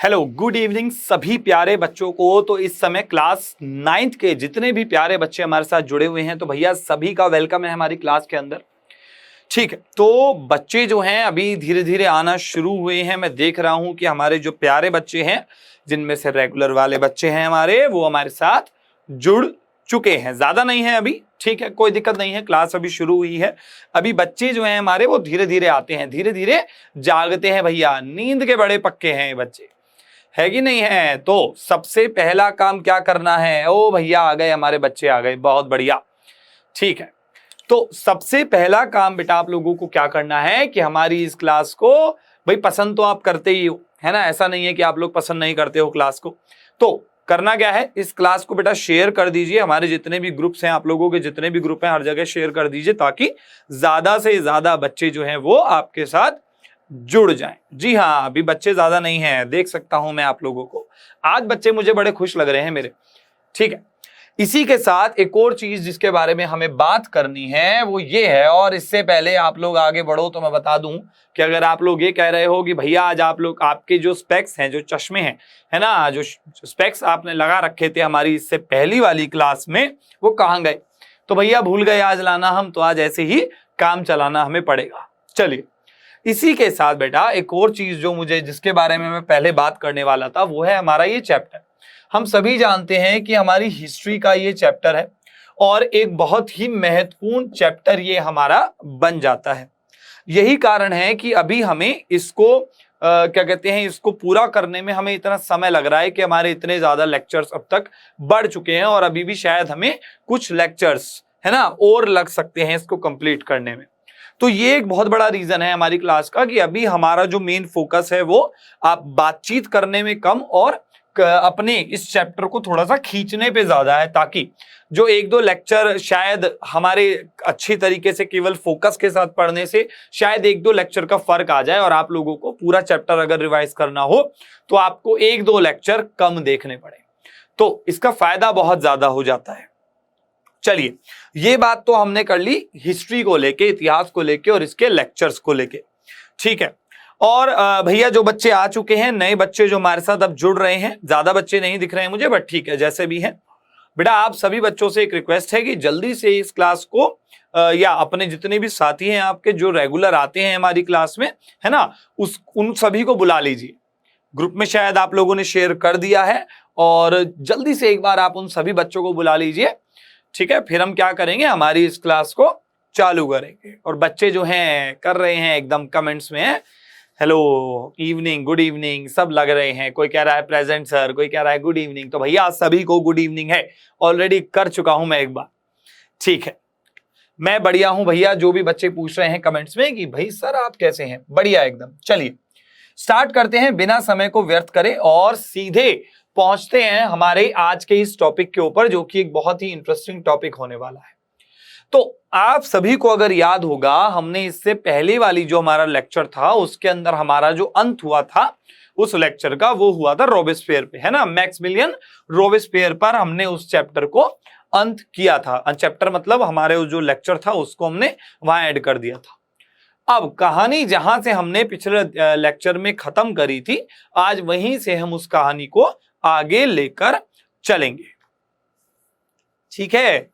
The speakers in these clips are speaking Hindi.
हेलो गुड इवनिंग सभी प्यारे बच्चों को। तो इस समय क्लास 9th के जितने भी प्यारे बच्चे हमारे साथ जुड़े हुए हैं तो भैया सभी का वेलकम है हमारी क्लास के अंदर। ठीक है, तो बच्चे जो हैं अभी धीरे धीरे आना शुरू हुए हैं। मैं देख रहा हूं कि हमारे जो प्यारे बच्चे हैं जिनमें से रेगुलर वाले बच्चे हैं हमारे वो हमारे साथ जुड़ चुके हैं। ज्यादा नहीं है अभी, ठीक है, कोई दिक्कत नहीं है, क्लास अभी शुरू हुई है। अभी बच्चे जो हैं हमारे वो धीरे धीरे आते हैं, धीरे धीरे जागते हैं भैया। नींद के बड़े पक्के हैं ये बच्चे, है कि नहीं है। तो सबसे पहला काम क्या करना है? ओ भैया आ गए, हमारे बच्चे आ गए, बहुत बढ़िया। ठीक है, तो सबसे पहला काम बेटा आप लोगों को क्या करना है कि हमारी इस क्लास को भाई पसंद तो आप करते ही हो, है ना। ऐसा नहीं है कि आप लोग पसंद नहीं करते हो क्लास को। तो करना क्या है, इस क्लास को बेटा शेयर कर दीजिए। हमारे जितने भी ग्रुप्स हैं, आप लोगों के जितने भी ग्रुप हैं, हर जगह शेयर कर दीजिए ताकि ज्यादा से ज्यादा बच्चे जो हैं वो आपके साथ जुड़ जाएं। जी हाँ, अभी बच्चे ज्यादा नहीं हैं, देख सकता हूं मैं आप लोगों को। आज बच्चे मुझे बड़े खुश लग रहे हैं मेरे। ठीक है, इसी के साथ एक और चीज जिसके बारे में हमें बात करनी है वो ये है, और इससे पहले आप लोग आगे बढ़ो तो मैं बता दूं कि अगर आप लोग ये कह रहे हो कि भैया आज आप लोग आपके जो स्पेक्स हैं, जो चश्मे हैं, है ना, जो स्पेक्स आपने लगा रखे थे हमारी इससे पहली वाली क्लास में, वो कहाँ गए? तो भैया भूल गए आज लाना, हम तो आज ऐसे ही काम चलाना हमें पड़ेगा। चलिए, इसी के साथ बेटा एक और चीज जो मुझे जिसके बारे में मैं पहले बात करने वाला था वो है हमारा ये चैप्टर। हम सभी जानते हैं कि हमारी हिस्ट्री का ये चैप्टर है और एक बहुत ही महत्वपूर्ण चैप्टर ये हमारा बन जाता है। यही कारण है कि अभी हमें इसको क्या कहते हैं, इसको पूरा करने में हमें इतना समय लग रहा है कि हमारे इतने ज्यादा लेक्चर्स अब तक बढ़ चुके हैं और अभी भी शायद हमें कुछ लेक्चर्स, है ना, और लग सकते हैं इसको कंप्लीट करने में। तो ये एक बहुत बड़ा रीजन है हमारी क्लास का कि अभी हमारा जो मेन फोकस है वो आप बातचीत करने में कम और अपने इस चैप्टर को थोड़ा सा खींचने पे ज्यादा है, ताकि जो एक दो लेक्चर शायद हमारे अच्छी तरीके से केवल फोकस के साथ पढ़ने से शायद एक दो लेक्चर का फर्क आ जाए और आप लोगों को पूरा चैप्टर अगर रिवाइज करना हो तो आपको एक दो लेक्चर कम देखने पड़े, तो इसका फायदा बहुत ज्यादा हो जाता है। चलिए, ये बात तो हमने कर ली हिस्ट्री को लेके, इतिहास को लेके और इसके लेक्चर्स को लेके। ठीक है, और भैया जो बच्चे आ चुके हैं, नए बच्चे जो हमारे साथ अब जुड़ रहे हैं, ज्यादा बच्चे नहीं दिख रहे हैं मुझे, बट ठीक है जैसे भी हैं। बेटा आप सभी बच्चों से एक रिक्वेस्ट है कि जल्दी से इस क्लास को या अपने जितने भी साथी हैं आपके जो रेगुलर आते हैं हमारी क्लास में, है ना, उन सभी को बुला लीजिए। ग्रुप में शायद आप लोगों ने शेयर कर दिया है और जल्दी से एक बार आप उन सभी बच्चों को बुला लीजिए। ठीक है, फिर हम क्या करेंगे, हमारी इस क्लास को चालू करेंगे। और बच्चे जो हैं कर रहे हैं एकदम कमेंट्स में हेलो इवनिंग, गुड इवनिंग सब लग रहे हैं। कोई कह रहा है प्रेजेंट सर, कोई कह रहा है गुड इवनिंग। तो भैया सभी को गुड इवनिंग है, ऑलरेडी कर चुका हूं मैं एक बार। ठीक है, मैं बढ़िया हूं भैया। जो भी बच्चे पूछ रहे हैं कमेंट्स में कि भाई सर आप कैसे हैं, बढ़िया एकदम। चलिए स्टार्ट करते हैं बिना समय को व्यर्थ करें और सीधे पहुंचते हैं हमारे आज के इस टॉपिक के ऊपर, जो कि एक बहुत ही इंटरेस्टिंग टॉपिक होने वाला है। तो आप सभी को अगर याद होगा, हमने इससे पहले वाली जो हमारा लेक्चर था उसके अंदर हमारा जो अंत हुआ था उस लेक्चर का, वो हुआ था रॉबेस्पियर पे, है ना, मैक्सिमिलियन रॉबेस्पियर पर हमने उस चैप्टर को अंत किया था। चैप्टर मतलब हमारे जो लेक्चर था उसको हमने वहां ऐड कर दिया था। अब कहानी जहां से हमने पिछले लेक्चर में खत्म करी थी, आज वहीं से हम उस कहानी को आगे लेकर चलेंगे। ठीक है,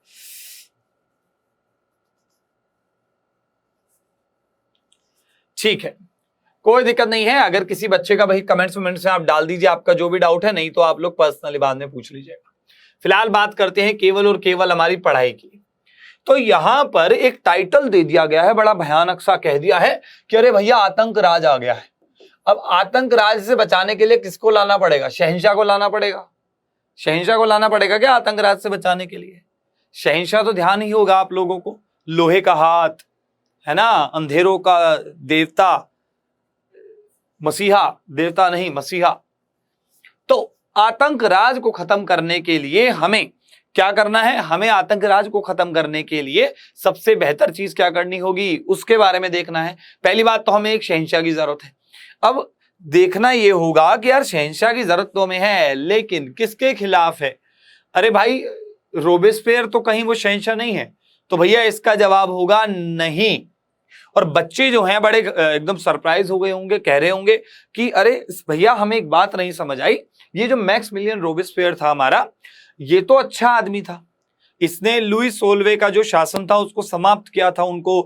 ठीक है, कोई दिक्कत नहीं है। अगर किसी बच्चे का भाई कमेंट्स में आप डाल दीजिए आपका जो भी डाउट है, नहीं तो आप लोग पर्सनली बाद में पूछ लीजिएगा। फिलहाल बात करते हैं केवल और केवल हमारी पढ़ाई की। तो यहां पर एक टाइटल दे दिया गया है, बड़ा भयानक सा कह दिया है कि अरे भैया आतंक राज आ गया है। अब आतंक राज से बचाने के लिए किसको लाना पड़ेगा? शहंशाह को लाना पड़ेगा। शहंशाह को लाना पड़ेगा क्या आतंक राज से बचाने के लिए? शहंशाह तो ध्यान ही होगा आप लोगों को, लोहे का हाथ, है ना, अंधेरों का देवता, मसीहा, देवता नहीं मसीहा। तो आतंक राज को खत्म करने के लिए हमें क्या करना है? हमें आतंक राज को खत्म करने के लिए सबसे बेहतर चीज क्या करनी होगी उसके बारे में देखना है। पहली बात तो हमें एक शहंशाह की जरूरत है। अब देखना यह होगा कि यार शहंशाह की जरूरत तो हमें है, लेकिन किसके खिलाफ है? अरे भाई रोबेस्पियर तो कहीं वो शहंशाह नहीं है। तो भैया इसका जवाब होगा नहीं, और बच्चे जो हैं बड़े एकदम सरप्राइज हो गए होंगे, कह रहे होंगे कि अरे भैया हमें एक बात नहीं समझ आई, ये जो मैक्सिमिलियन रोबेस्पियर था हमारा, ये तो अच्छा आदमी था, इसने लुई सोल्वे का जो शासन था उसको समाप्त किया था, उनको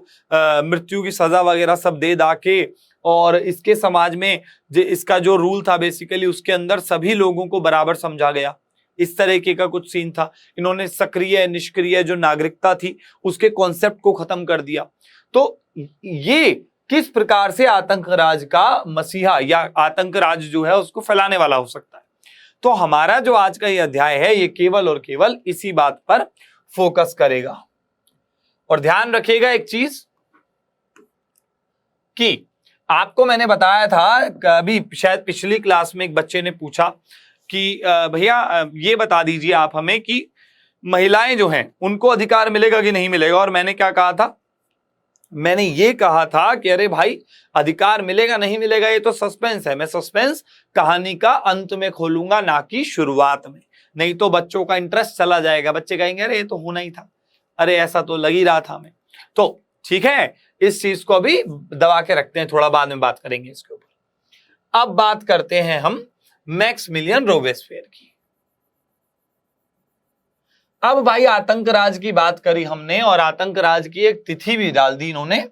मृत्यु की सजा वगैरह सब दे दा के, और इसके समाज में इसका जो रूल था बेसिकली उसके अंदर सभी लोगों को बराबर समझा गया, इस तरीके का कुछ सीन था। इन्होंने सक्रिय निष्क्रिय जो नागरिकता थी उसके कॉन्सेप्ट को खत्म कर दिया। तो ये किस प्रकार से आतंक राज का मसीहा या आतंक राज जो है उसको फैलाने वाला हो सकता है। तो हमारा जो आज का ये अध्याय है ये केवल और केवल इसी बात पर फोकस करेगा। और ध्यान रखिएगा एक चीज कि आपको मैंने बताया था, कभी शायद पिछली क्लास में एक बच्चे ने पूछा कि भैया ये बता दीजिए आप हमें कि महिलाएं जो हैं उनको अधिकार मिलेगा कि नहीं मिलेगा, और मैंने क्या कहा था, मैंने ये कहा था कि अरे भाई अधिकार मिलेगा नहीं मिलेगा ये तो सस्पेंस है, मैं सस्पेंस कहानी का अंत में खोलूंगा ना कि शुरुआत में, नहीं तो बच्चों का इंटरेस्ट चला जाएगा, बच्चे कहेंगे अरे ये तो होना ही था, अरे ऐसा तो लग ही रहा था हमें। तो ठीक है, इस चीज को अभी दबा के रखते हैं, थोड़ा बाद में बात करेंगे इसके ऊपर। अब बात करते हैं हम मैक्सिमिलियन रोबेस्पियर की। अब भाई आतंक राज की बात करी हमने और आतंक राज की एक तिथि भी डाल दी इन्होंने,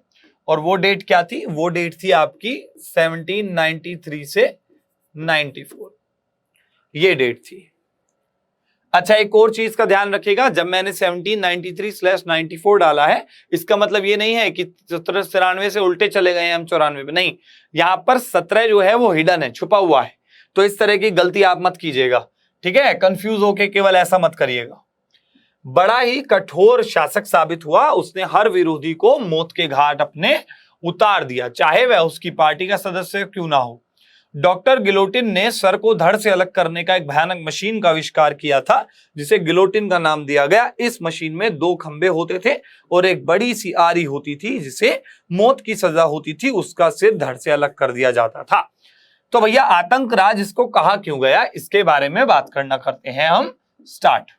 और वो डेट क्या थी, वो डेट थी आपकी 1793 से 94, ये डेट थी। अच्छा एक और चीज का ध्यान रखिएगा, जब मैंने 1793/94 डाला है इसका मतलब ये नहीं है कि 1793 से उल्टे चले गए हैं हम 94 पे, नहीं, यहां पर 17 जो है वो हिडन है, छुपा हुआ है, तो इस तरह की गलती आप मत कीजिएगा, ठीक है, कंफ्यूज होके केवल ऐसा मत करिएगा। बड़ा ही कठोर शासक साबित हुआ, उसने हर विरोधी को मौत के घाट अपने उतार दिया, चाहे वह उसकी पार्टी का सदस्य क्यों ना हो। डॉक्टर गिलोटिन ने सर को धड़ से अलग करने का एक भयानक मशीन का आविष्कार किया था जिसे गिलोटिन का नाम दिया गया। इस मशीन में 2 खंबे होते थे और एक बड़ी सी आरी होती थी जिसे मौत की सजा होती थी, उसका सिर धड़ से अलग कर दिया जाता था। तो भैया आतंक राज इसको कहा क्यों गया, इसके बारे में बात करना करते हैं हम स्टार्ट।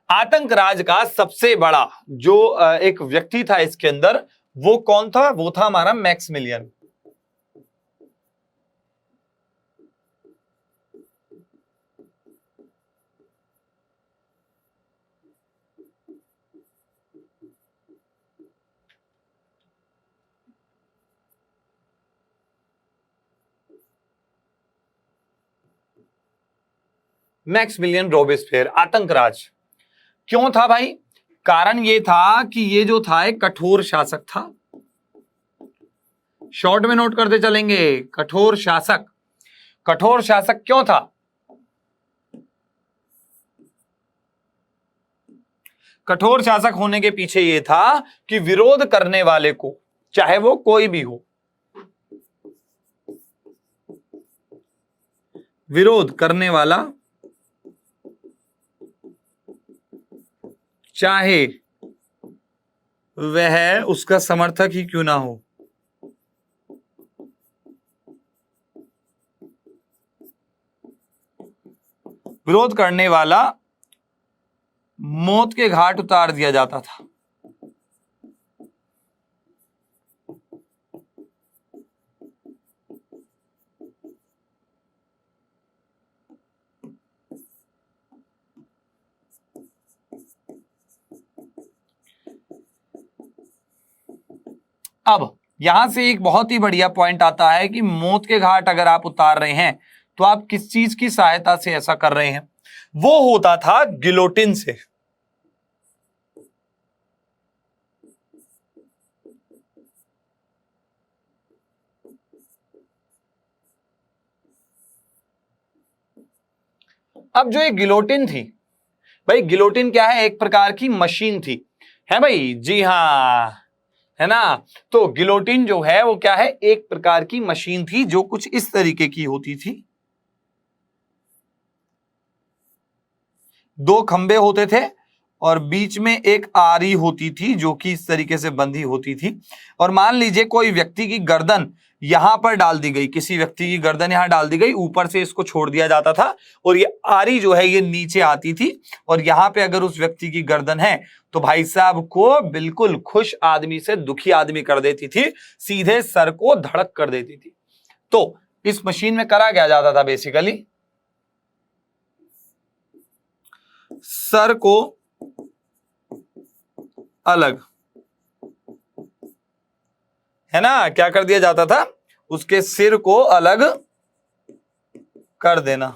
आतंक राज का सबसे बड़ा जो एक व्यक्ति था इसके अंदर, वो कौन था, वो था हमारा मैक्सिमिलियन। मैक्सिमिलियन रोबेस्पियर आतंक राज क्यों था भाई, कारण ये था कि ये जो था एक कठोर शासक था, शॉर्ट में नोट करते चलेंगे, कठोर शासक। कठोर शासक क्यों था, कठोर शासक होने के पीछे ये था कि विरोध करने वाले को, चाहे वो कोई भी हो, विरोध करने वाला चाहे वह उसका समर्थक ही क्यों ना हो, विरोध करने वाला मौत के घाट उतार दिया जाता था। अब यहां से एक बहुत ही बढ़िया पॉइंट आता है कि मौत के घाट अगर आप उतार रहे हैं तो आप किस चीज की सहायता से ऐसा कर रहे हैं, वो होता था गिलोटिन से। अब जो ये गिलोटिन थी भाई, गिलोटिन क्या है, एक प्रकार की मशीन थी, है भाई, जी हां, है ना। तो गिलोटिन जो है वो क्या है, एक प्रकार की मशीन थी जो कुछ इस तरीके की होती थी, 2 खंबे होते थे और बीच में एक आरी होती थी जो कि इस तरीके से बंधी होती थी। और मान लीजिए कोई व्यक्ति की गर्दन यहां पर डाल दी गई, किसी व्यक्ति की गर्दन यहां डाल दी गई, ऊपर से इसको छोड़ दिया जाता था और ये आरी जो है ये नीचे आती थी और यहां पे अगर उस व्यक्ति की गर्दन है तो भाई साहब को बिल्कुल खुश आदमी से दुखी आदमी कर देती थी, सीधे सर को धड़क कर देती थी। तो इस मशीन में करा क्या जाता था, बेसिकली सर को अलग, है ना, क्या कर दिया जाता था, उसके सिर को अलग कर देना,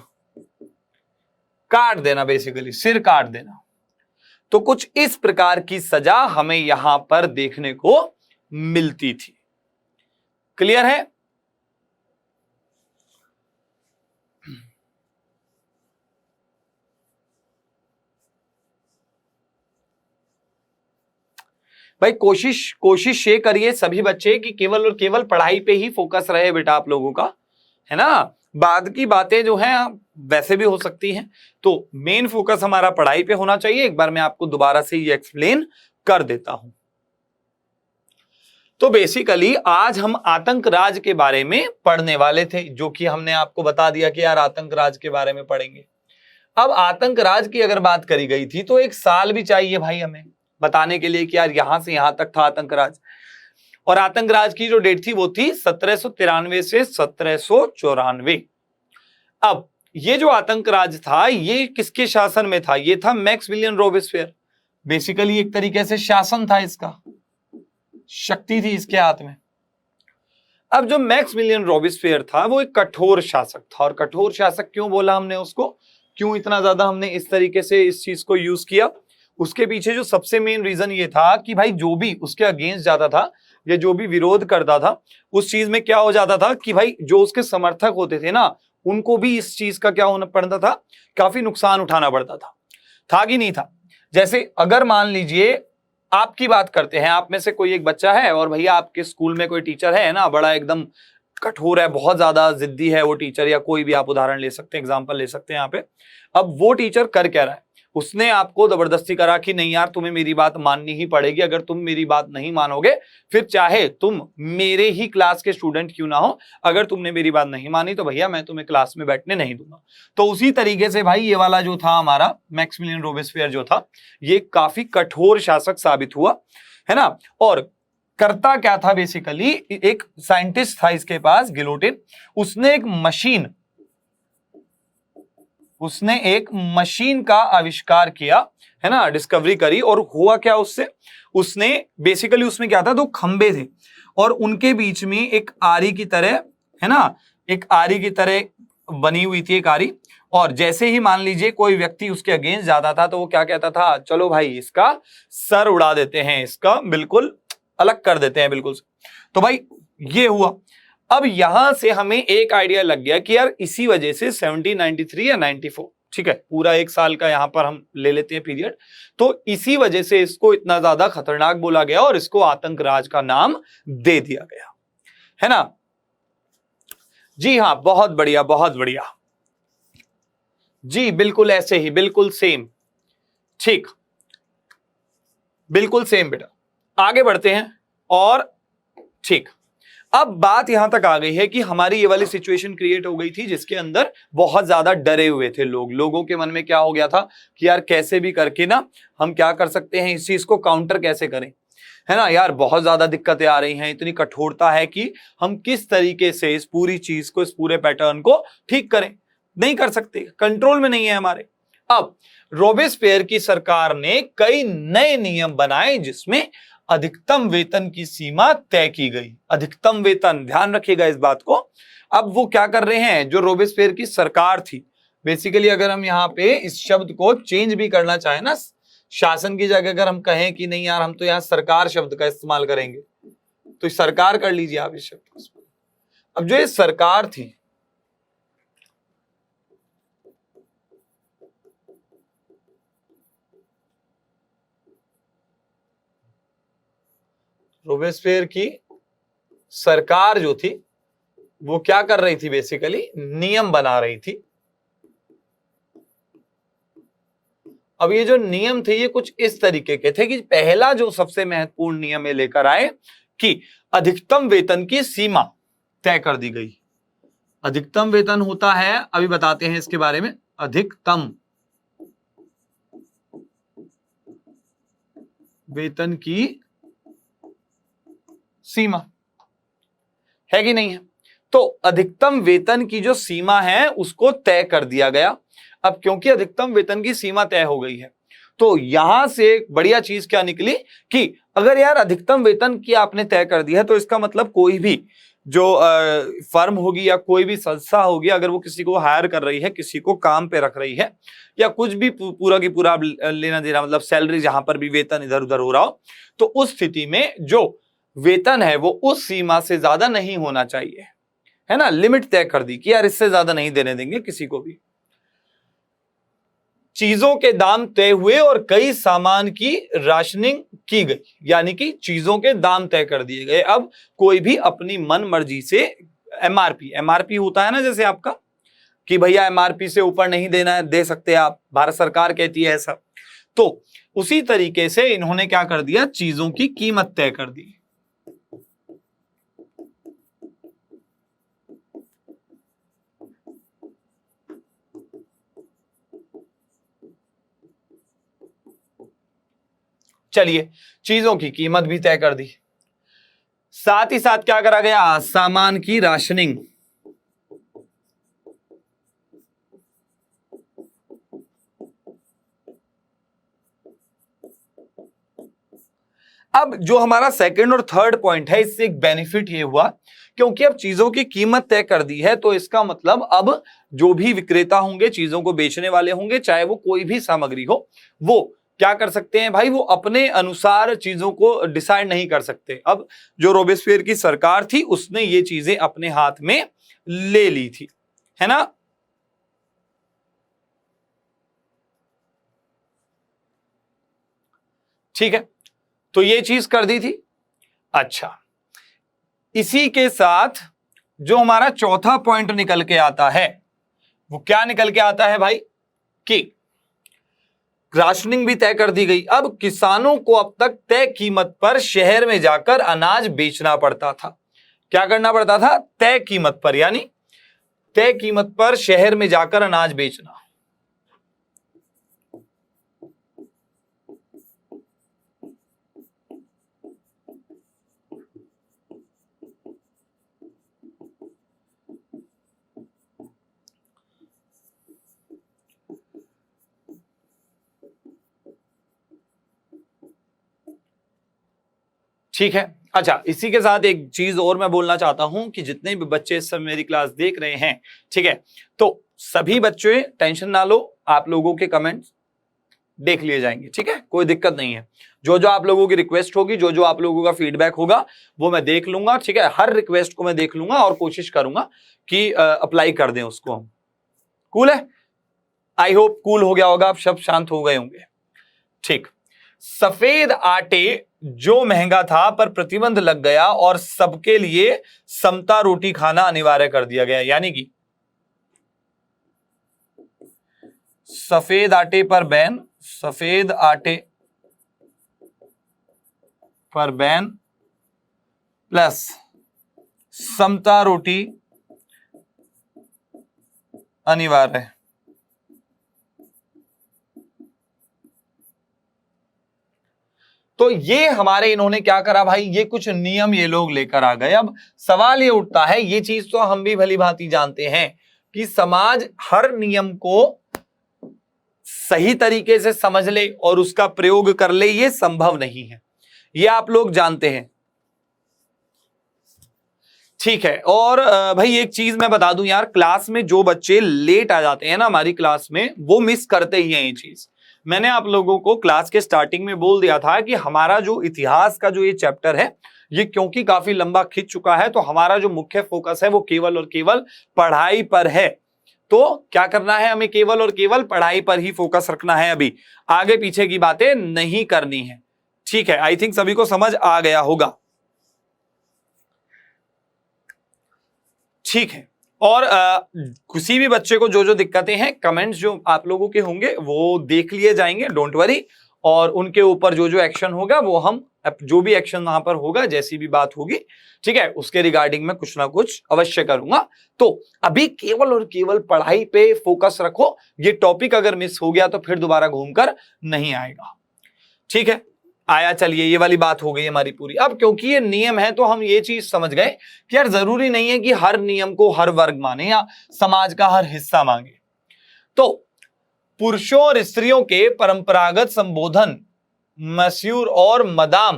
काट देना, बेसिकली सिर काट देना। तो कुछ इस प्रकार की सजा हमें यहां पर देखने को मिलती थी। क्लियर है? भाई कोशिश ये करिए सभी बच्चे कि केवल और केवल पढ़ाई पे ही फोकस रहे बेटा आप लोगों का, है ना। बाद की बातें जो हैं वैसे भी हो सकती हैं, तो मेन फोकस हमारा पढ़ाई पे होना चाहिए। एक बार मैं आपको दोबारा से ये एक्सप्लेन कर देता हूं। तो बेसिकली आज हम आतंक राज के बारे में पढ़ने वाले थे, जो कि हमने आपको बता दिया कि यार आतंक राज के बारे में पढ़ेंगे। अब आतंक राज की अगर बात करी गई थी तो एक साल भी चाहिए भाई हमें बताने के लिए कि यार यहां से यहां तक था आतंक राज। और आतंक राज की जो डेट थी वो थी 1793 से 1794। अब ये जो आतंक राज था ये किसके शासन में था? ये था मैक्समिलियन रॉबेस्पियर। बेसिकली एक तरीके से शासन था इसका, शक्ति थी इसके हाथ में। अब जो मैक्समिलियन रॉबेस्पियर था वो एक कठोर शासक था। और कठोर शासक क्यों बोला हमने उसको, क्यों इतना ज्यादा हमने इस तरीके से इस चीज को यूज किया, उसके पीछे जो सबसे मेन रीजन ये था कि भाई जो भी उसके अगेंस्ट जाता था या जो भी विरोध करता था उस चीज में क्या हो जाता था कि भाई जो उसके समर्थक होते थे ना उनको भी इस चीज का क्या होना पड़ता था, काफी नुकसान उठाना पड़ता था कि नहीं था। जैसे अगर मान लीजिए आपकी बात करते हैं, आप में से कोई एक बच्चा है और भैया आपके स्कूल में कोई टीचर है ना, बड़ा एकदम कठोर है, बहुत ज्यादा जिद्दी है वो टीचर, या कोई भी आप उदाहरण ले सकते हैं, एग्जांपल ले सकते हैं यहाँ पे। अब वो टीचर कर क्या रहा है, उसने आपको जबरदस्ती करा कि नहीं यार तुम्हें मेरी बात माननी ही पड़ेगी, अगर तुम मेरी बात नहीं मानोगे फिर चाहे तुम मेरे ही क्लास के स्टूडेंट क्यों ना हो, अगर तुमने मेरी बात नहीं मानी तो भैया मैं तुम्हें क्लास में बैठने नहीं दूंगा। तो उसी तरीके से भाई ये वाला जो था हमारा मैक्समिलियन रॉबेस्पियर जो था ये काफी कठोर शासक साबित हुआ, है ना। और करता क्या था, बेसिकली एक साइंटिस्ट था इसके पास गिलोटिन, उसने एक मशीन का आविष्कार किया, है ना, डिस्कवरी करी। और हुआ क्या उसने बेसिकली उसमें क्या था, दो खंबे थे और उनके बीच में एक आरी की तरह, है ना, एक आरी की तरह बनी हुई थी एक आरी। और जैसे ही मान लीजिए कोई व्यक्ति उसके अगेंस्ट जाता था तो वो क्या कहता था, चलो भाई इसका सर उड़ा देते हैं, इसका बिल्कुल अलग कर देते हैं बिल्कुल। तो भाई ये हुआ। अब यहां से हमें एक आइडिया लग गया कि यार इसी वजह से 1793 या 94, ठीक है, पूरा एक साल का यहां पर हम ले लेते हैं पीरियड, तो इसी वजह से इसको इतना ज्यादा खतरनाक बोला गया और इसको आतंक राज का नाम दे दिया गया, है ना। जी हाँ, बहुत बढ़िया बहुत बढ़िया जी, बिल्कुल ऐसे ही, बिल्कुल सेम, ठीक, बिल्कुल सेम बेटा। आगे बढ़ते हैं। और ठीक, अब बात यहां तक आ गई है कि हमारी ये वाली सिचुएशन क्रिएट हो गई थी जिसके अंदर बहुत ज्यादा डरे हुए थे लोगों के मन में क्या हो गया था कि यार कैसे भी करके ना हम क्या कर सकते हैं, इस चीज को काउंटर कैसे करें, है ना। यार बहुत ज्यादा दिक्कतें आ रही हैं, इतनी कठोरता है कि हम किस तरीके से इस पूरी चीज को, इस पूरे पैटर्न को ठीक करें, नहीं कर सकते, कंट्रोल में नहीं है हमारे। अब रॉबेस्पियर की सरकार ने कई नए नियम बनाए जिसमें अधिकतम वेतन की सीमा तय की गई। अधिकतम वेतन, ध्यान रखिएगा इस बात को। अब वो क्या कर रहे हैं, जो रॉबेस्पियर की सरकार थी, बेसिकली अगर हम यहाँ पे इस शब्द को चेंज भी करना चाहें ना, शासन की जगह अगर हम कहें कि नहीं यार हम तो यहाँ सरकार शब्द का इस्तेमाल करेंगे, तो सरकार कर लीजिए आप इस शब्द को। अब जो ये सरकार थी, रॉबेस्पियर की सरकार जो थी वो क्या कर रही थी, बेसिकली नियम बना रही थी। अब ये जो नियम थे ये कुछ इस तरीके के थे कि पहला जो सबसे महत्वपूर्ण नियम ये लेकर आए कि अधिकतम वेतन की सीमा तय कर दी गई। अधिकतम वेतन होता है, अभी बताते हैं इसके बारे में, अधिकतम वेतन की सीमा है कि नहीं है। तो अधिकतम वेतन की जो सीमा है उसको तय कर दिया गया। अब क्योंकि अधिकतम वेतन की सीमा तय हो गई है तो यहां से एक बढ़िया चीज क्या निकली कि अगर यार अधिकतम वेतन की आपने तय कर दिया है तो इसका मतलब कोई भी जो फर्म होगी या कोई भी संस्था होगी, अगर वो किसी को हायर कर रही है, किसी को काम पे रख रही है या कुछ भी पूरा की पूरा लेना देना, मतलब सैलरी जहां पर भी वेतन इधर उधर हो रहा हो, तो उस स्थिति में जो वेतन है वो उस सीमा से ज्यादा नहीं होना चाहिए, है ना। लिमिट तय कर दी कि यार इससे ज्यादा नहीं देने देंगे किसी को भी। चीजों के दाम तय हुए और कई सामान की राशनिंग की गई, यानी कि चीजों के दाम तय कर दिए गए। अब कोई भी अपनी मन मर्जी से एमआरपी होता है ना, जैसे आपका कि भैया एमआरपी से ऊपर नहीं देना दे सकते आप, भारत सरकार कहती है ऐसा। तो उसी तरीके से इन्होंने क्या कर दिया, चीजों की कीमत तय कर दी। चलिए, चीजों की कीमत भी तय कर दी, साथ ही साथ क्या करा गया, सामान की राशनिंग। अब जो हमारा सेकंड और थर्ड पॉइंट है, इससे एक बेनिफिट ये हुआ क्योंकि अब चीजों की कीमत तय कर दी है तो इसका मतलब अब जो भी विक्रेता होंगे, चीजों को बेचने वाले होंगे, चाहे वो कोई भी सामग्री हो, वो क्या कर सकते हैं भाई, वो अपने अनुसार चीजों को डिसाइड नहीं कर सकते। अब जो रोबेस्पियर की सरकार थी उसने ये चीजें अपने हाथ में ले ली थी, है ना। ठीक है, तो ये चीज कर दी थी। अच्छा, इसी के साथ जो हमारा चौथा पॉइंट निकल के आता है वो क्या निकल के आता है भाई, कि राशनिंग भी तय कर दी गई। अब किसानों को अब तक तय कीमत पर शहर में जाकर अनाज बेचना पड़ता था। क्या करना पड़ता था, तय कीमत पर, यानी तय कीमत पर शहर में जाकर अनाज बेचना। ठीक है। अच्छा, इसी के साथ एक चीज और मैं बोलना चाहता हूं कि जितने भी बच्चे इस समय मेरी क्लास देख रहे हैं, ठीक है, तो सभी बच्चे टेंशन ना लो, आप लोगों के कमेंट्स देख लिए जाएंगे, ठीक है, कोई दिक्कत नहीं है। जो जो आप लोगों की रिक्वेस्ट होगी, जो जो आप लोगों का फीडबैक होगा वो मैं देख लूंगा, ठीक है, हर रिक्वेस्ट को मैं देख लूंगा और कोशिश करूंगा कि अप्लाई कर दें उसको हम। कूल है, आई होप कूल हो गया होगा, आप सब शांत हो गए होंगे। ठीक, सफेद आटे जो महंगा था पर प्रतिबंध लग गया और सबके लिए समता रोटी खाना अनिवार्य कर दिया गया, यानी कि सफेद आटे पर बैन, सफेद आटे पर बैन प्लस समता रोटी अनिवार्य है। तो ये हमारे इन्होंने क्या करा भाई, ये कुछ नियम ये लोग लेकर आ गए। अब सवाल ये उठता है, ये चीज तो हम भी भली भांति जानते हैं कि समाज हर नियम को सही तरीके से समझ ले और उसका प्रयोग कर ले, ये संभव नहीं है, ये आप लोग जानते हैं, ठीक है। और भाई एक चीज मैं बता दूं यार, क्लास में जो बच्चे लेट आ जाते हैं ना हमारी क्लास में, वो मिस करते ही हैं ये चीज। मैंने आप लोगों को क्लास के स्टार्टिंग में बोल दिया था कि हमारा जो इतिहास का जो ये चैप्टर है, ये क्योंकि काफी लंबा खिंच चुका है, तो हमारा जो मुख्य फोकस है वो केवल और केवल पढ़ाई पर है। तो क्या करना है, हमें केवल और केवल पढ़ाई पर ही फोकस रखना है, अभी आगे पीछे की बातें नहीं करनी है, ठीक है। आई थिंक सभी को समझ आ गया होगा, ठीक है। और किसी भी बच्चे को जो जो दिक्कतें हैं, कमेंट्स जो आप लोगों के होंगे वो देख लिए जाएंगे, डोंट वरी। और उनके ऊपर जो जो एक्शन होगा वो हम जो भी एक्शन वहां पर होगा, जैसी भी बात होगी, ठीक है, उसके रिगार्डिंग में कुछ ना कुछ अवश्य करूंगा। तो अभी केवल और केवल पढ़ाई पे फोकस रखो। ये टॉपिक अगर मिस हो गया तो फिर दोबारा घूमकर नहीं आएगा, ठीक है। आया, चलिए ये वाली बात हो गई हमारी पूरी। अब क्योंकि ये नियम है तो हम ये चीज समझ गए कि यार जरूरी नहीं है कि हर नियम को हर वर्ग माने या समाज का हर हिस्सा मांगे। तो पुरुषों और स्त्रियों के परंपरागत संबोधन मस्यूर और मदाम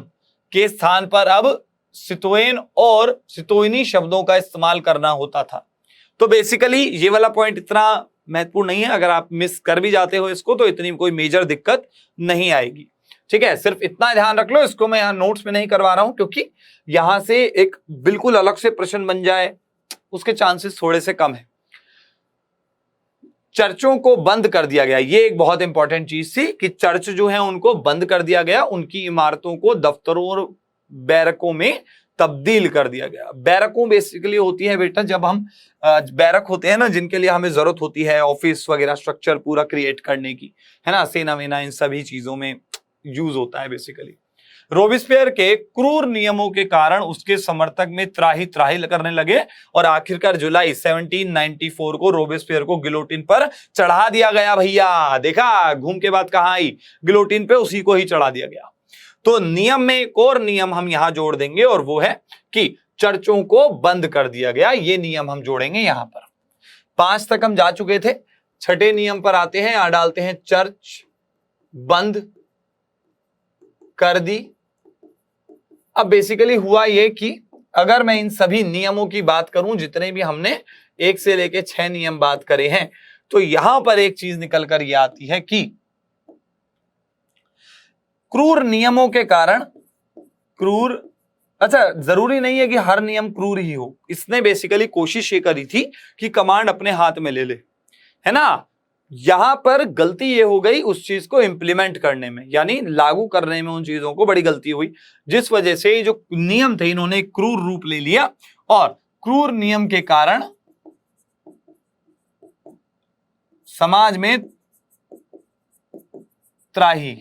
के स्थान पर अब सितोयन और सितोयनी शब्दों का इस्तेमाल करना होता था। तो बेसिकली ये वाला पॉइंट इतना महत्वपूर्ण नहीं है, अगर आप मिस कर भी जाते हो इसको तो इतनी कोई मेजर दिक्कत नहीं आएगी, ठीक है। सिर्फ इतना ध्यान रख लो, इसको मैं यहां नोट्स में नहीं करवा रहा हूं क्योंकि यहां से एक बिल्कुल अलग से प्रश्न बन जाए उसके चांसेस थोड़े से कम है। चर्चों को बंद कर दिया गया, ये एक बहुत इंपॉर्टेंट चीज थी कि चर्च जो है उनको बंद कर दिया गया, उनकी इमारतों को दफ्तरों और बैरकों में तब्दील कर दिया गया। बैरकों बेसिकली होती है बेटा, जब हम बैरक होते हैं ना जिनके लिए हमें जरूरत होती है ऑफिस वगैरह स्ट्रक्चर पूरा क्रिएट करने की, है ना, सेना वेना इन सभी चीजों में यूज होता है बेसिकली। रोबेस्पियर के क्रूर नियमों के कारण उसके समर्थक में त्राही त्राही करने लगे और आखिरकार जुलाई 1794 को रोबेस्पियर को गिलोटिन पर चढ़ा दिया गया। भैया देखा घूम के बाद कहां आई, गिलोटिन पे उसी को ही चढ़ा दिया गया। तो नियम में एक और नियम हम यहां जोड़ देंगे और वो है कि चर्चों को बंद कर दिया गया, ये नियम हम जोड़ेंगे यहां पर। 5 तक हम जा चुके थे, 6ठे नियम पर आते हैं, यहां डालते हैं चर्च बंद कर दी। अब बेसिकली हुआ ये कि अगर मैं इन सभी नियमों की बात करूं, जितने भी हमने 1 से लेके 6 नियम बात करे हैं, तो यहां पर एक चीज निकल कर ये आती है कि क्रूर नियमों के कारण अच्छा जरूरी नहीं है कि हर नियम क्रूर ही हो। इसने बेसिकली कोशिश ये करी थी कि कमांड अपने हाथ में ले ले, है ना। यहां पर गलती ये हो गई उस चीज को इंप्लीमेंट करने में, यानी लागू करने में उन चीजों को बड़ी गलती हुई, जिस वजह से ये जो नियम थे इन्होंने क्रूर रूप ले लिया और क्रूर नियम के कारण समाज में त्राही।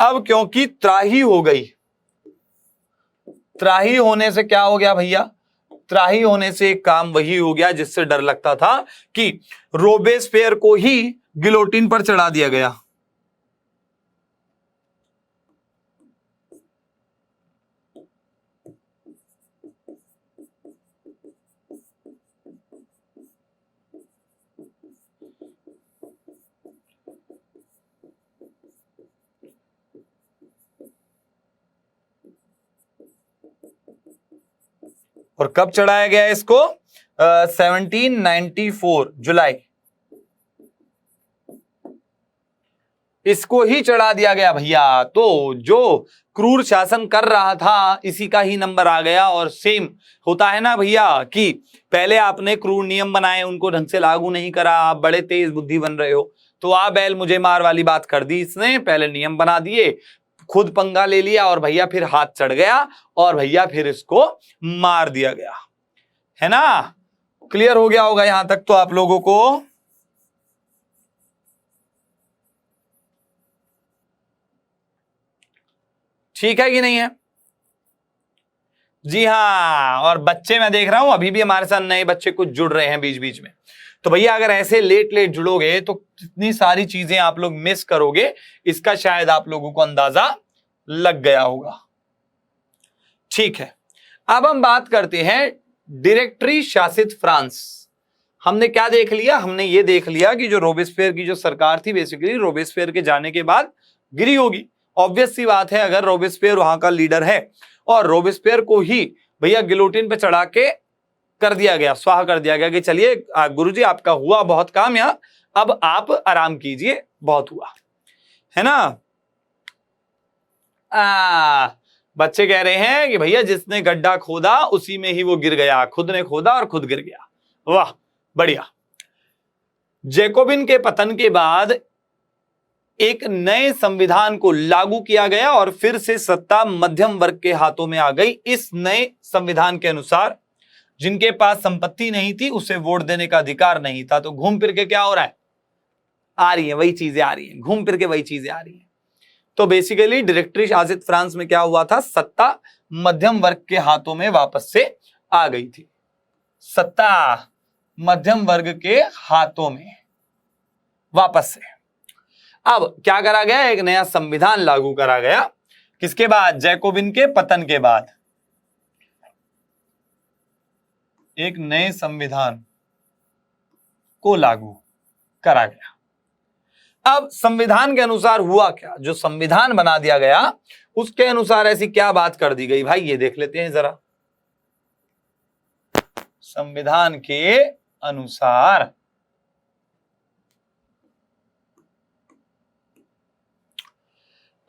अब क्योंकि त्राही हो गई, त्राही होने से क्या हो गया भैया, त्राही होने से एक काम वही हो गया जिससे डर लगता था कि रोबेस्पियर को ही गिलोटिन पर चढ़ा दिया गया। और कब चढ़ाया गया इसको, 1794 जुलाई, इसको ही चढ़ा दिया गया भैया। तो जो क्रूर शासन कर रहा था इसी का ही नंबर आ गया। और सेम होता है ना भैया कि पहले आपने क्रूर नियम बनाए, उनको ढंग से लागू नहीं करा, आप बड़े तेज बुद्धि बन रहे हो, तो आ बैल मुझे मार वाली बात कर दी इसने। पहले नियम बना दिए, खुद पंगा ले लिया और भैया फिर हाथ चढ़ गया और भैया फिर इसको मार दिया गया, है ना। क्लियर हो गया होगा यहां तक तो आप लोगों को। ठीक है कि नहीं है? जी हाँ। और बच्चे मैं देख रहा हूं अभी भी हमारे साथ नए बच्चे कुछ जुड़ रहे हैं बीच बीच में। तो भैया अगर ऐसे लेट लेट जुड़ोगे तो कितनी सारी चीजें आप लोग मिस करोगे, इसका शायद आप लोगों को अंदाजा लग गया होगा। ठीक है, अब हम बात करते हैं डायरेक्टरी शासित फ्रांस। हमने क्या देख लिया, हमने ये देख लिया कि जो रोबेस्पियर की जो सरकार थी बेसिकली रोबेस्पियर के जाने के बाद गिरी होगी। ऑब्वियस सी बात है, अगर रोबेस्पियर वहां का लीडर है और रोबेस्पियर को ही भैया गिलोटिन पे चढ़ा के कर दिया गया, स्वाहा कर दिया गया कि चलिए गुरुजी आपका हुआ बहुत काम, यहां अब आप आराम कीजिए, बहुत हुआ, है ना। बच्चे कह रहे हैं कि भैया जिसने गड्ढा खोदा उसी में ही वो गिर गया, खुद ने खोदा और खुद गिर गया। वाह बढ़िया। जैकोबिन के पतन के बाद एक नए संविधान को लागू किया गया और फिर से सत्ता मध्यम वर्ग के हाथों में आ गई। इस नए संविधान के अनुसार जिनके पास संपत्ति नहीं थी उसे वोट देने का अधिकार नहीं था। तो घूम फिर के क्या हो रहा है, आ रही है वही चीजें आ रही हैं, घूम फिर के वही चीजें आ रही हैं। तो बेसिकली डायरेक्टरी शासित फ्रांस में क्या हुआ था, सत्ता मध्यम वर्ग के हाथों में वापस से आ गई थी। सत्ता मध्यम वर्ग के हाथों में वापस से। अब क्या करा गया, एक नया संविधान लागू करा गया। किसके बाद, जैकोबिन के पतन के बाद एक नए संविधान को लागू करा गया। अब संविधान के अनुसार हुआ क्या, जो संविधान बना दिया गया उसके अनुसार ऐसी क्या बात कर दी गई भाई, ये देख लेते हैं जरा। संविधान के अनुसार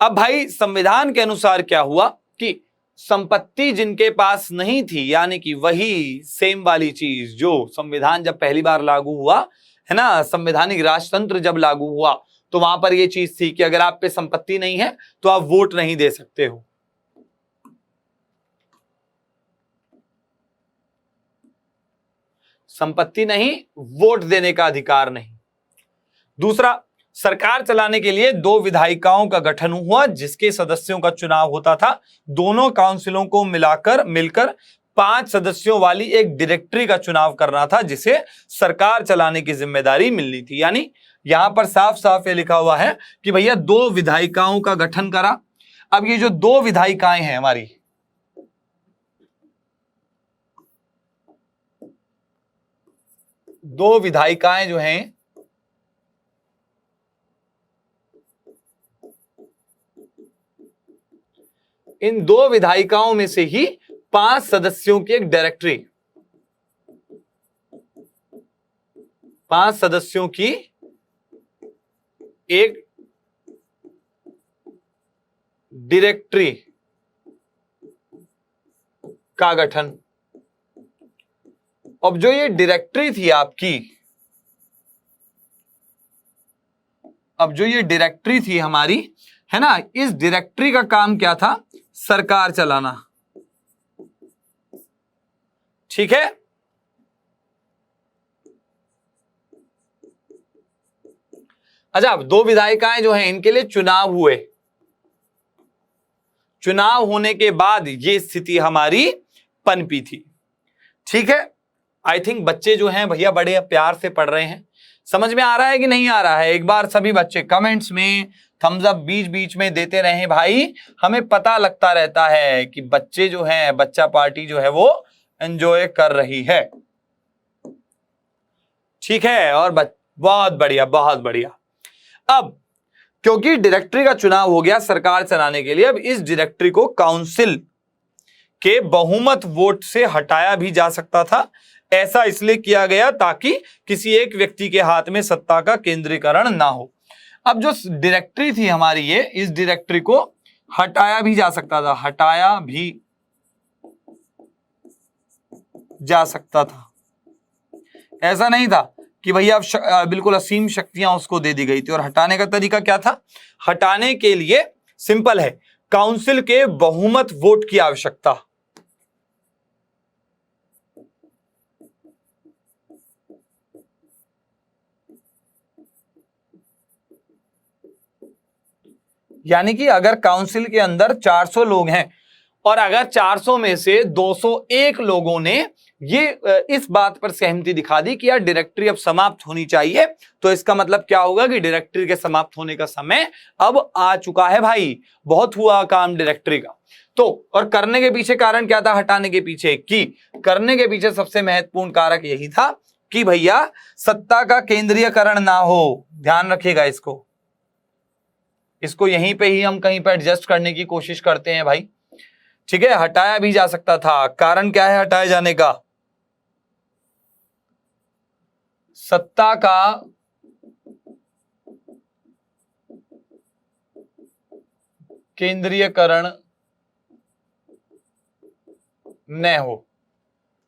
अब भाई संविधान के अनुसार क्या हुआ कि संपत्ति जिनके पास नहीं थी, यानी कि वही सेम वाली चीज जो संविधान जब पहली बार लागू हुआ है ना, संवैधानिक राजतंत्र जब लागू हुआ तो वहां पर यह चीज थी कि अगर आप पे संपत्ति नहीं है तो आप वोट नहीं दे सकते हो। संपत्ति नहीं, वोट देने का अधिकार नहीं। दूसरा, सरकार चलाने के लिए 2 विधायिकाओं का गठन हुआ जिसके सदस्यों का चुनाव होता था। दोनों काउंसिलों को मिलकर 5 सदस्यों वाली एक डायरेक्टरी का चुनाव करना था जिसे सरकार चलाने की जिम्मेदारी मिलनी थी। यानी यहां पर साफ साफ ये लिखा हुआ है कि भैया 2 विधायिकाओं का गठन करा। अब ये जो 2 विधायिकाएं हैं हमारी, दो विधायिकाएं जो हैं इन 2 विधायिकाओं में से ही 5 सदस्यों की एक डायरेक्टरी, 5 सदस्यों की एक डायरेक्टरी का गठन। अब जो ये डायरेक्टरी थी आपकी, अब जो ये डायरेक्टरी थी हमारी है ना, इस डायरेक्टरी का काम क्या था, सरकार चलाना। ठीक है, अच्छा अब 2 विधायिकाएं जो हैं इनके लिए चुनाव हुए। चुनाव होने के बाद ये स्थिति हमारी पनपी थी। ठीक है, आई थिंक बच्चे जो हैं भैया बड़े प्यार से पढ़ रहे हैं। समझ में आ रहा है कि नहीं आ रहा है, एक बार सभी बच्चे कमेंट्स में थम्स अप बीच बीच में देते रहें भाई, हमें पता लगता रहता है कि बच्चे जो हैं, बच्चा पार्टी जो है वो एंजॉय कर रही है। ठीक है, और बहुत बढ़िया बहुत बढ़िया। अब क्योंकि डायरेक्टरी का चुनाव हो गया सरकार चलाने के लिए, अब इस डायरेक्टरी को काउंसिल के बहुमत वोट से हटाया भी जा सकता था। ऐसा इसलिए किया गया ताकि किसी एक व्यक्ति के हाथ में सत्ता का केंद्रीकरण ना हो। अब जो डायरेक्टरी थी हमारी ये, इस डायरेक्टरी को हटाया भी जा सकता था, हटाया भी जा सकता था। ऐसा नहीं था कि भैया अब बिल्कुल असीम शक्तियां उसको दे दी गई थी। और हटाने का तरीका क्या था, हटाने के लिए सिंपल है, काउंसिल के बहुमत वोट की आवश्यकता। यानी कि अगर काउंसिल के अंदर 400 लोग हैं और अगर 400 में से 201 लोगों ने ये इस बात पर सहमति दिखा दी कि यार डायरेक्टरी अब समाप्त होनी चाहिए, तो इसका मतलब क्या होगा कि डायरेक्टरी के समाप्त होने का समय अब आ चुका है भाई, बहुत हुआ काम डायरेक्टरी का। तो और करने के पीछे कारण क्या था, हटाने के पीछे की करने के पीछे सबसे महत्वपूर्ण कारक यही था कि भैया सत्ता का केंद्रीयकरण ना हो। ध्यान रखिएगा इसको यहीं पे ही हम कहीं पे एडजस्ट करने की कोशिश करते हैं भाई। ठीक है, हटाया भी जा सकता था। कारण क्या है हटाए जाने का, सत्ता का केंद्रीयकरण न हो।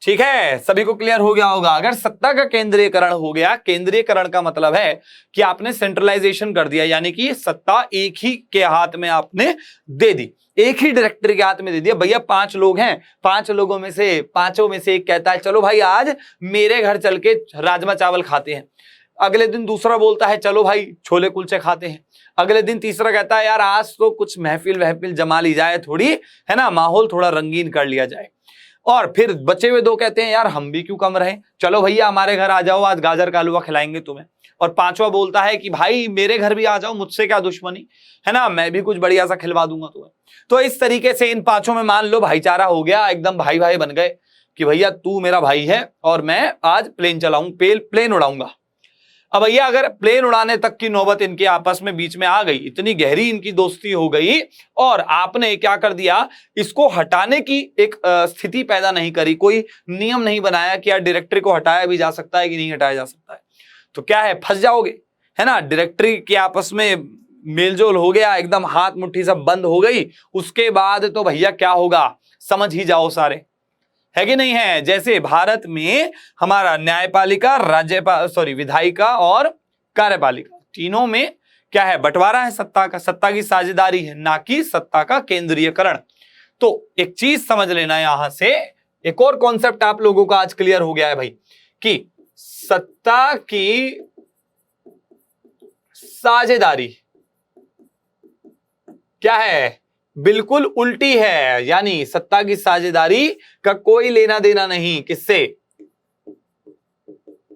ठीक है, सभी को क्लियर हो गया होगा। अगर सत्ता का केंद्रीयकरण हो गया, केंद्रीयकरण का मतलब है कि आपने सेंट्रलाइजेशन कर दिया, यानी कि सत्ता एक ही के हाथ में आपने दे दी, एक ही डायरेक्टर के हाथ में दे दिया। भैया 5 लोग हैं, 5 लोगों में से पांचों में से एक कहता है चलो भाई आज मेरे घर चल के राजमा चावल खाते हैं, अगले दिन दूसरा बोलता है चलो भाई छोले कुलचे खाते हैं, अगले दिन तीसरा कहता है यार आज तो कुछ महफिल जमा ली जाए थोड़ी, है ना, माहौल थोड़ा रंगीन कर लिया जाए, और फिर बचे हुए 2 कहते हैं यार हम भी क्यों कम रहे, चलो भैया हमारे घर आ जाओ आज गाजर का हलवा खिलाएंगे तुम्हें, और 5वां बोलता है कि भाई मेरे घर भी आ जाओ, मुझसे क्या दुश्मनी, है ना, मैं भी कुछ बढ़िया सा खिलवा दूंगा तुम्हें। तो इस तरीके से इन 5 में मान लो भाईचारा हो गया, एकदम भाई भाई बन गए कि भैया तू मेरा भाई है और मैं आज प्लेन चलाऊं, प्लेन उड़ाऊंगा। अब भैया अगर प्लेन उड़ाने तक की नौबत इनके आपस में बीच में आ गई, इतनी गहरी इनकी दोस्ती हो गई, और आपने क्या कर दिया, इसको हटाने की एक स्थिति पैदा नहीं करी, कोई नियम नहीं बनाया कि यार डायरेक्टरी को हटाया भी जा सकता है कि नहीं हटाया जा सकता है, तो क्या है, फंस जाओगे, है ना। डायरेक्टरी के आपस में मेलजोल हो गया, एकदम हाथ मुट्ठी सब बंद हो गई, उसके बाद तो भैया क्या होगा समझ ही जाओ सारे, है कि नहीं है। जैसे भारत में हमारा न्यायपालिका, विधायिका और कार्यपालिका, तीनों में क्या है, बंटवारा है सत्ता का, सत्ता की साझेदारी है, ना कि सत्ता का केंद्रीयकरण। तो एक चीज समझ लेना यहां से, एक और कॉन्सेप्ट आप लोगों का आज क्लियर हो गया है भाई, कि सत्ता की साझेदारी क्या है, बिल्कुल उल्टी है, यानी सत्ता की साझेदारी का कोई लेना देना नहीं, किससे,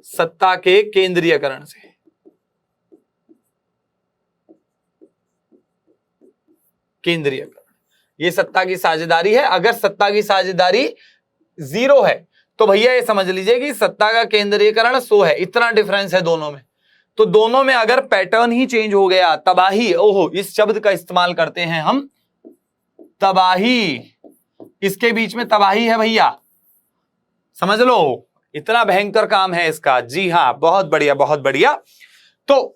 सत्ता के केंद्रीयकरण से। केंद्रीयकरण, ये सत्ता की साझेदारी है। अगर सत्ता की साझेदारी 0 है तो भैया ये समझ लीजिए कि सत्ता का केंद्रीयकरण 100 है, इतना डिफरेंस है दोनों में। तो दोनों में अगर पैटर्न ही चेंज हो गया, तबाही, ओहो इस शब्द का इस्तेमाल करते हैं हम, तबाही, इसके बीच में तबाही है भैया, समझ लो इतना भयंकर काम है इसका। जी हाँ, बहुत बढ़िया बहुत बढ़िया। तो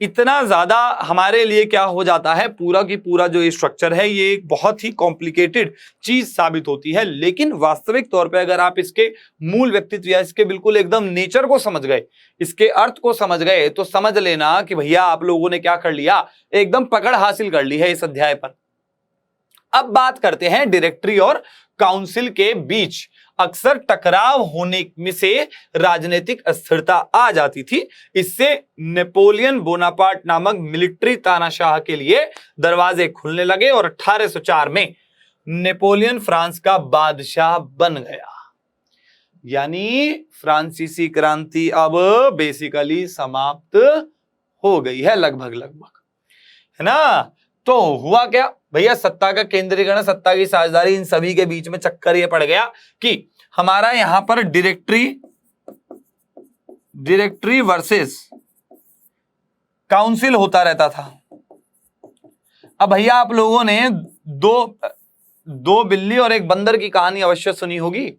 इतना ज्यादा हमारे लिए क्या हो जाता है, पूरा की पूरा जो स्ट्रक्चर है ये एक बहुत ही कॉम्प्लिकेटेड चीज साबित होती है, लेकिन वास्तविक तौर पे अगर आप इसके मूल व्यक्तित्व या इसके बिल्कुल एकदम नेचर को समझ गए, इसके अर्थ को समझ गए, तो समझ लेना कि भैया आप लोगों ने क्या कर लिया, एकदम पकड़ हासिल कर ली है इस अध्याय पर। अब बात करते हैं डायरेक्टरी और काउंसिल के बीच अक्सर टकराव होने में से राजनीतिक अस्थिरता आ जाती थी। इससे नेपोलियन बोनापार्ट नामक मिलिट्री तानाशाह के लिए दरवाजे खुलने लगे और 1804 में नेपोलियन फ्रांस का बादशाह बन गया। यानी फ्रांसीसी क्रांति अब बेसिकली समाप्त हो गई है, लगभग, है ना। तो हुआ क्या भैया, सत्ता का केंद्रीकरण, सत्ता की साझेदारी, इन सभी के बीच में चक्कर ये पड़ गया कि हमारा यहां पर डायरेक्टरी वर्सेस काउंसिल होता रहता था। अब भैया आप लोगों ने दो बिल्ली और एक बंदर की कहानी अवश्य सुनी होगी,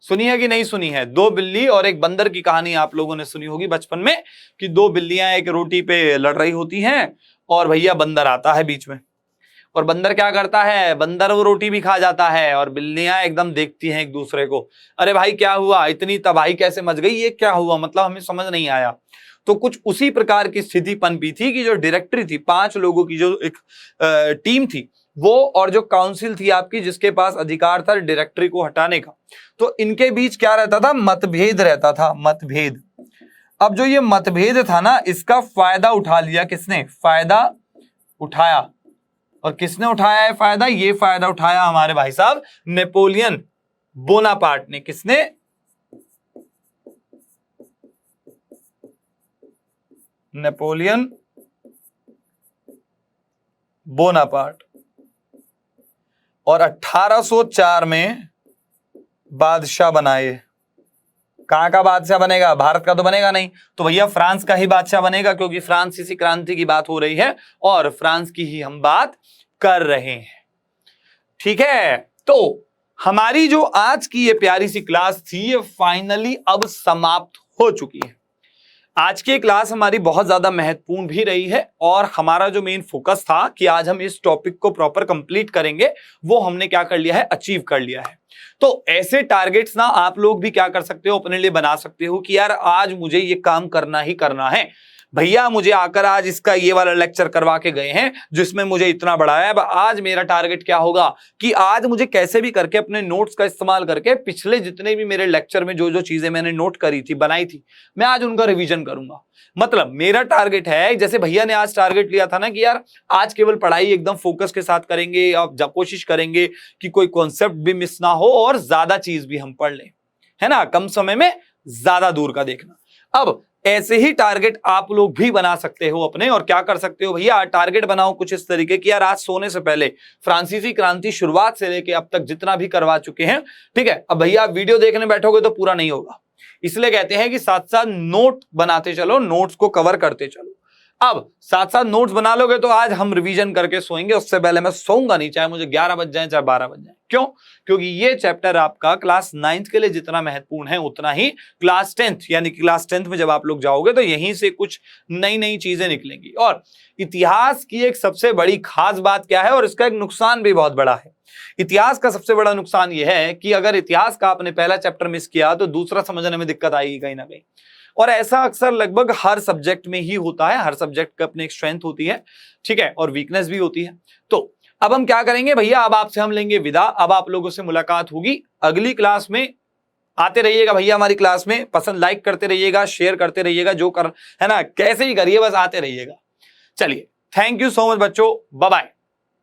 सुनी है कि नहीं सुनी है। 2 बिल्ली और एक बंदर की कहानी आप लोगों ने सुनी होगी बचपन में, कि 2 बिल्लियां एक रोटी पे लड़ रही होती हैं और भैया बंदर आता है बीच में, और बंदर क्या करता है, बंदर वो रोटी भी खा जाता है, और बिल्लियां एकदम देखती हैं एक दूसरे को, अरे भाई क्या हुआ, इतनी तबाही कैसे मच गई, ये क्या हुआ, मतलब हमें समझ नहीं आया। तो कुछ उसी प्रकार की स्थिति पनपी थी कि जो डायरेक्टरी थी, 5 लोगों की जो एक टीम थी वो, और जो काउंसिल थी आपकी जिसके पास अधिकार था डायरेक्टरी को हटाने का, तो इनके बीच क्या रहता था, मतभेद रहता था, मतभेद। अब जो ये मतभेद था ना, इसका फायदा उठा लिया किसने, फायदा उठाया, और किसने उठाया है फायदा, ये फायदा उठाया हमारे भाई साहब नेपोलियन बोनापार्ट ने। किसने, नेपोलियन बोनापार्ट। और 1804 में बादशाह बनाए। कहां का बादशाह बनेगा, भारत का तो बनेगा नहीं, तो भैया फ्रांस का ही बादशाह बनेगा, क्योंकि फ्रांसीसी क्रांति की बात हो रही है और फ्रांस की ही हम बात कर रहे हैं। ठीक है, तो हमारी जो आज की ये प्यारी सी क्लास थी ये फाइनली अब समाप्त हो चुकी है। आज की क्लास हमारी बहुत ज्यादा महत्वपूर्ण भी रही है और हमारा जो मेन फोकस था कि आज हम इस टॉपिक को प्रॉपर कंप्लीट करेंगे, वो हमने क्या कर लिया है, अचीव कर लिया है। तो ऐसे टारगेट्स ना आप लोग भी क्या कर सकते हो, अपने लिए बना सकते हो कि यार आज मुझे ये काम करना ही करना है। भैया मुझे आकर आज इसका ये वाला लेक्चर करवा के गए हैं जिसमें मुझे इतना बढ़ाया है, अब आज मेरा टारगेट क्या होगा कि आज मुझे कैसे भी करके अपने नोट्स का इस्तेमाल करके पिछले जितने भी मेरे लेक्चर में जो जो चीजें मैंने नोट करी थी, बनाई थी, मैं आज उनका रिवीजन करूंगा। मतलब मेरा टारगेट है, जैसे भैया ने आज टारगेट लिया था ना कि यार आज केवल पढ़ाई एकदम फोकस के साथ करेंगे, अब जब कोशिश करेंगे कि कोई कॉन्सेप्ट भी मिस ना हो और ज्यादा चीज भी हम पढ़ लें, है ना, कम समय में ज्यादा दूर का देखना। अब ऐसे ही टारगेट आप लोग भी बना सकते हो अपने, और क्या कर सकते हो भैया, टारगेट बनाओ कुछ इस तरीके की, यार आज सोने से पहले फ्रांसीसी क्रांति शुरुआत से लेके अब तक जितना भी करवा चुके हैं, ठीक है। अब भैया वीडियो देखने बैठोगे तो पूरा नहीं होगा, इसलिए कहते हैं कि साथ साथ नोट बनाते चलो, नोट्स को कवर करते चलो। अब साथ साथ नोट्स बना लोगे तो आज हम रिवीजन करके सोएंगे, उससे पहले मैं सोऊंगा नहीं, चाहे मुझे 11 बज जाए चाहे 12 बज जाए। क्यों? क्योंकि ये चैप्टर आपका क्लास 9th के लिए जितना महत्वपूर्ण है उतना ही क्लास 10th, यानी कि क्लास 10th में जब आप लोग जाओगे तो यहीं से कुछ नई नई चीजें निकलेंगी। और इतिहास की एक सबसे बड़ी खास बात क्या है, और इसका एक नुकसान भी बहुत बड़ा है। इतिहास का सबसे बड़ा नुकसान यह है कि अगर इतिहास का आपने पहला चैप्टर मिस किया तो दूसरा समझने में दिक्कत आएगी कहीं ना कहीं, और ऐसा अक्सर लगभग हर सब्जेक्ट में ही होता है। हर सब्जेक्ट का अपनी एक स्ट्रेंथ होती है, ठीक है, और वीकनेस भी होती है। तो अब हम क्या करेंगे भैया, अब आपसे हम लेंगे विदा, अब आप लोगों से मुलाकात होगी अगली क्लास में। आते रहिएगा भैया हमारी क्लास में, पसंद लाइक करते रहिएगा, शेयर करते रहिएगा, जो कर, है ना, कैसे ही करिए, बस आते रहिएगा। चलिए, थैंक यू सो मच बच्चों, बाय बाय।